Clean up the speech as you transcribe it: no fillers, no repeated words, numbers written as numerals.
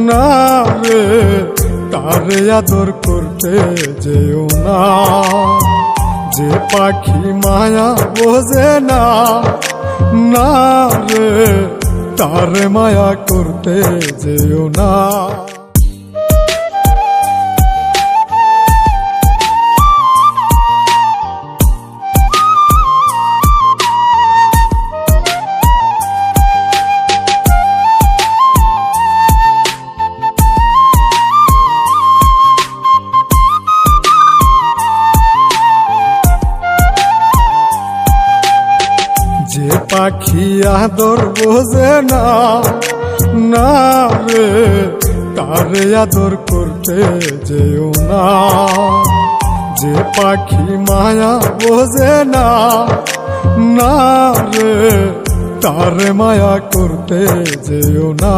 না রে তারে আদর করতে যেও না, যে পাখি মায়া বোঝে না। না রে তারে মায়া করতে যেও না। যে পাখি আদর বোঝে না, না রে তারে আদর করতে যেও না, যে পাখি মায়া বোঝে না। না রে তারে মায়া করতে যেও না।